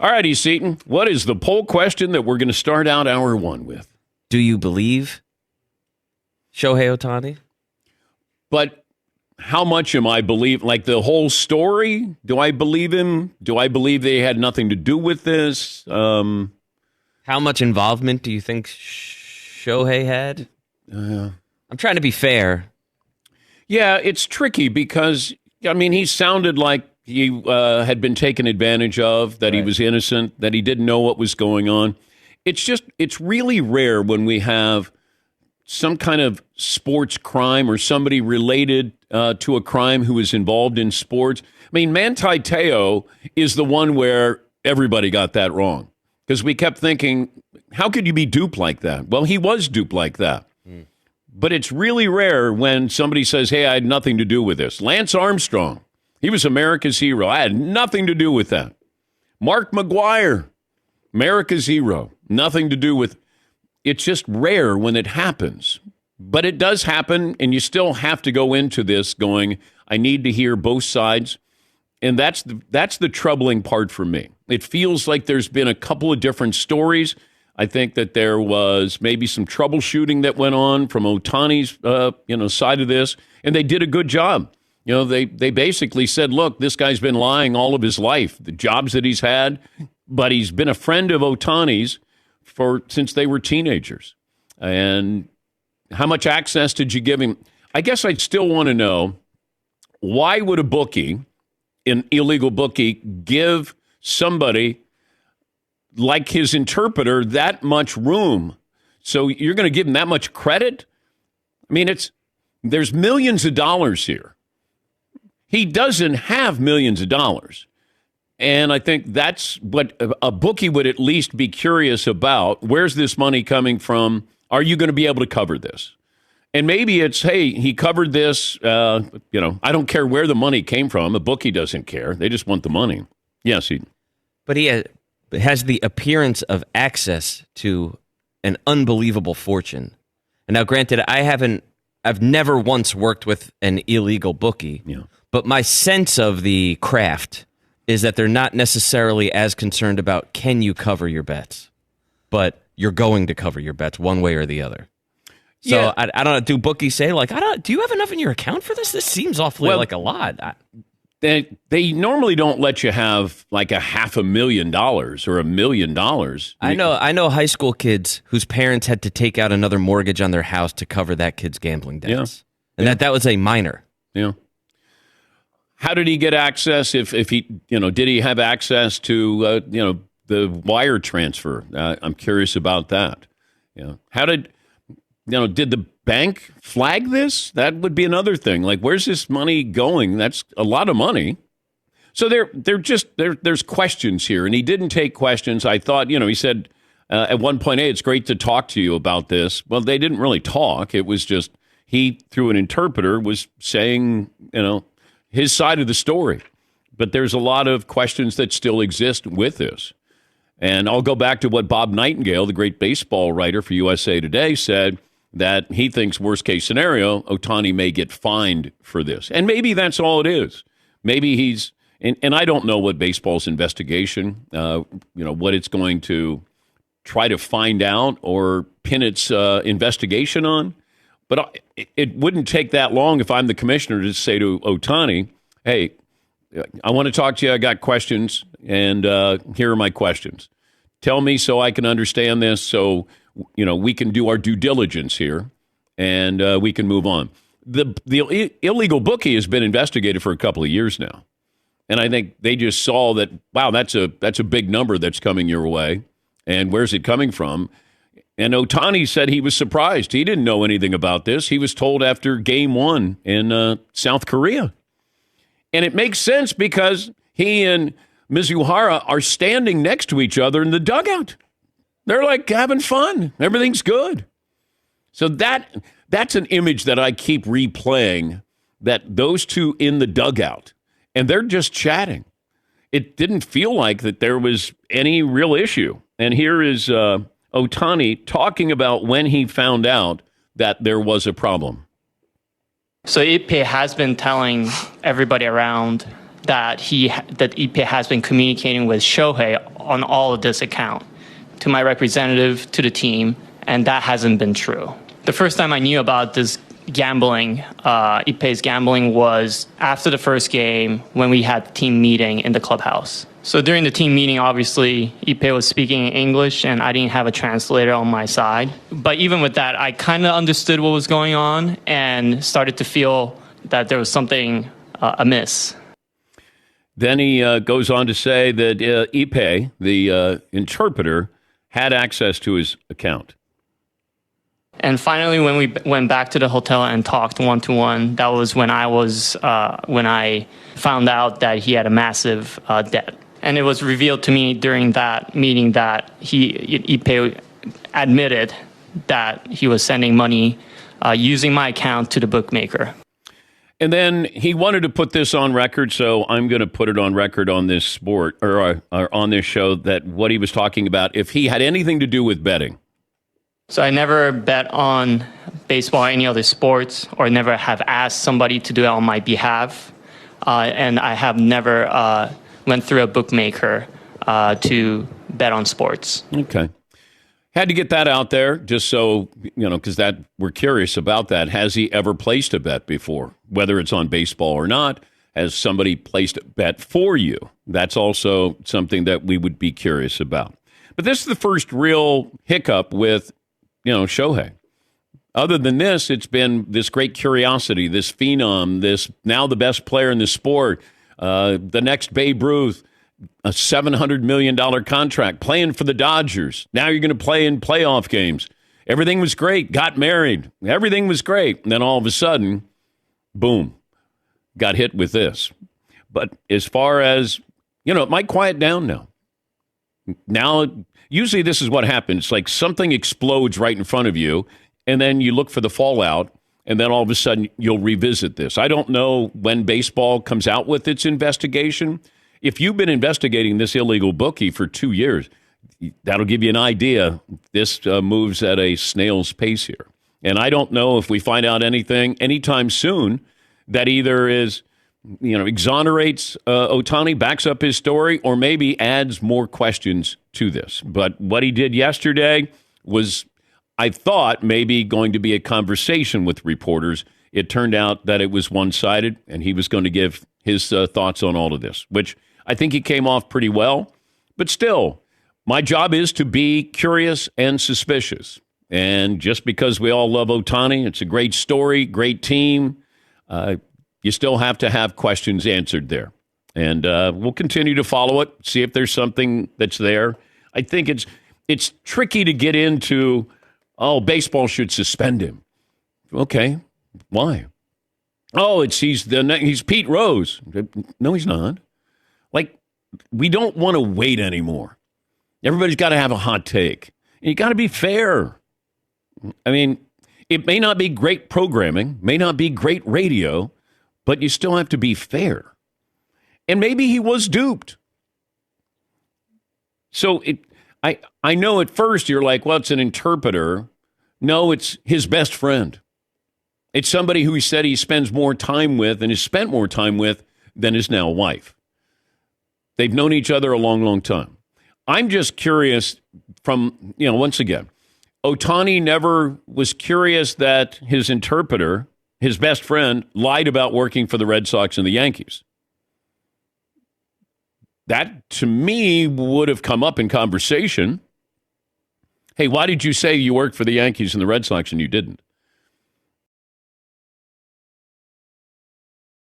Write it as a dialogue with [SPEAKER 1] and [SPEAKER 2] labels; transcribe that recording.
[SPEAKER 1] All righty, Seton. What is the poll question that we're going to start out hour one with?
[SPEAKER 2] Do you believe Shohei Ohtani?
[SPEAKER 1] But how much am I believe? Like the whole story? Do I believe him? Do I believe they had nothing to do with this?
[SPEAKER 2] How much involvement do you think Shohei had? I'm trying to be fair.
[SPEAKER 1] Yeah, it's tricky because, I mean, he sounded like he had been taken advantage of, that he was innocent, that he didn't know what was going on. It's really rare when we have some kind of sports crime or somebody related to a crime who is involved in sports. I mean, Manti Te'o is the one where everybody got that wrong because we kept thinking, how could you be duped like that? Well, he was duped like that. But it's really rare when somebody says, hey, I had nothing to do with this. Lance Armstrong, he was America's hero. I had nothing to do with that. Mark McGwire, America's hero. Nothing to do with. It's just rare when it happens. But it does happen, and you still have to go into this going, I need to hear both sides. And that's the troubling part for me. It feels like there's been a couple of different stories. I think that there was maybe some troubleshooting that went on from Ohtani's side of this, and they did a good job. You know, they basically said, look, this guy's been lying all of his life, the jobs that he's had, but he's been a friend of Ohtani's since they were teenagers. And how much access did you give him? I guess I'd still want to know, why would a bookie, an illegal bookie, give somebody like his interpreter that much room? So you're going to give him that much credit? I mean, there's millions of dollars here. He doesn't have millions of dollars. And I think that's what a bookie would at least be curious about. Where's this money coming from? Are you going to be able to cover this? And maybe it's, hey, he covered this. I don't care where the money came from. A bookie doesn't care. They just want the money. Yes,
[SPEAKER 2] But he has the appearance of access to an unbelievable fortune. And now, granted, I've never once worked with an illegal bookie, but my sense of the craft is that they're not necessarily as concerned about can you cover your bets, but you're going to cover your bets one way or the other. So yeah. I don't know. Do bookies say do you have enough in your account for this? This seems awfully like a lot.
[SPEAKER 1] They normally don't let you have like $500,000 or $1 million.
[SPEAKER 2] I know high school kids whose parents had to take out another mortgage on their house to cover that kid's gambling debts. Yeah. And that was a minor.
[SPEAKER 1] Yeah. How did he get access? If he, did he have access to, the wire transfer? I'm curious about that. How did the bank flag this? That would be another thing. Like, where's this money going? That's a lot of money. So there's questions here, and he didn't take questions. I thought, he said at one point, hey, it's great to talk to you about this. Well, they didn't really talk. It was just he, through an interpreter, was saying, his side of the story. But there's a lot of questions that still exist with this. And I'll go back to what Bob Nightingale, the great baseball writer for USA Today, said, that he thinks worst case scenario, Ohtani may get fined for this. And maybe that's all it is. Maybe he's, and I don't know what baseball's investigation, what it's going to try to find out or pin its investigation on. But it wouldn't take that long if I'm the commissioner to say to Ohtani, hey, I want to talk to you. I got questions, and here are my questions. Tell me so I can understand this, so we can do our due diligence here, and we can move on. The illegal bookie has been investigated for a couple of years now, and I think they just saw that, wow, that's a big number that's coming your way, and where's it coming from? And Ohtani said he was surprised. He didn't know anything about this. He was told after Game 1 in South Korea. And it makes sense because he and Mizuhara are standing next to each other in the dugout. They're like having fun. Everything's good. So that's an image that I keep replaying, that those two in the dugout, and they're just chatting. It didn't feel like that there was any real issue. And here is Ohtani talking about when he found out that there was a problem.
[SPEAKER 3] So Ippei has been telling everybody around that that Ippei has been communicating with Shohei on all of this account to my representative, to the team, and that hasn't been true. The first time I knew about this gambling, Ippei's gambling, was after the first game when we had the team meeting in the clubhouse. So during the team meeting, obviously, Ippei was speaking in English, and I didn't have a translator on my side. But even with that, I kind of understood what was going on and started to feel that there was something amiss.
[SPEAKER 1] Then he goes on to say that Ippei, the interpreter, had access to his account.
[SPEAKER 3] And finally, when we went back to the hotel and talked one-to-one, that was when I found out that he had a massive debt. And it was revealed to me during that meeting that Ippei admitted that he was sending money using my account to the bookmaker.
[SPEAKER 1] And then he wanted to put this on record, so I'm going to put it on record on this sport or on this show that what he was talking about, if he had anything to do with betting.
[SPEAKER 3] So I never bet on baseball or any other sports, or never have asked somebody to do it on my behalf. And I have never went through a bookmaker to bet on sports.
[SPEAKER 1] Okay. Had to get that out there just so, because that we're curious about that. Has he ever placed a bet before? Whether it's on baseball or not, has somebody placed a bet for you? That's also something that we would be curious about. But this is the first real hiccup with, Shohei. Other than this, it's been this great curiosity, this phenom, this now the best player in the sport, the next Babe Ruth, a $700 million contract, playing for the Dodgers. Now you're going to play in playoff games. Everything was great. Got married. Everything was great. And then all of a sudden, boom, got hit with this. But as far as, it might quiet down now. Now, usually this is what happens. It's like something explodes right in front of you, and then you look for the fallout, and then all of a sudden you'll revisit this. I don't know when baseball comes out with its investigation. If you've been investigating this illegal bookie for 2 years, that'll give you an idea. This moves at a snail's pace here. And I don't know if we find out anything anytime soon that either is, exonerates Ohtani, backs up his story, or maybe adds more questions to this. But what he did yesterday was, I thought, maybe going to be a conversation with reporters. It turned out that it was one-sided, and he was going to give his thoughts on all of this, which I think he came off pretty well. But still, my job is to be curious and suspicious. And just because we all love Ohtani, it's a great story, great team, you still have to have questions answered there. And we'll continue to follow it, see if there's something that's there. I think it's tricky to get into, baseball should suspend him. Okay, why? He's Pete Rose. No, he's not. Like, we don't want to wait anymore. Everybody's got to have a hot take. And you got to be fair. I mean, it may not be great programming, may not be great radio, but you still have to be fair. And maybe he was duped. So I know at first you're like, well, it's an interpreter. No, it's his best friend. It's somebody who he said he spends more time with and has spent more time with than his now wife. They've known each other a long, long time. I'm just curious from, once again, Ohtani never was curious that his interpreter, his best friend, lied about working for the Red Sox and the Yankees. That, to me, would have come up in conversation. Hey, why did you say you worked for the Yankees and the Red Sox and you didn't?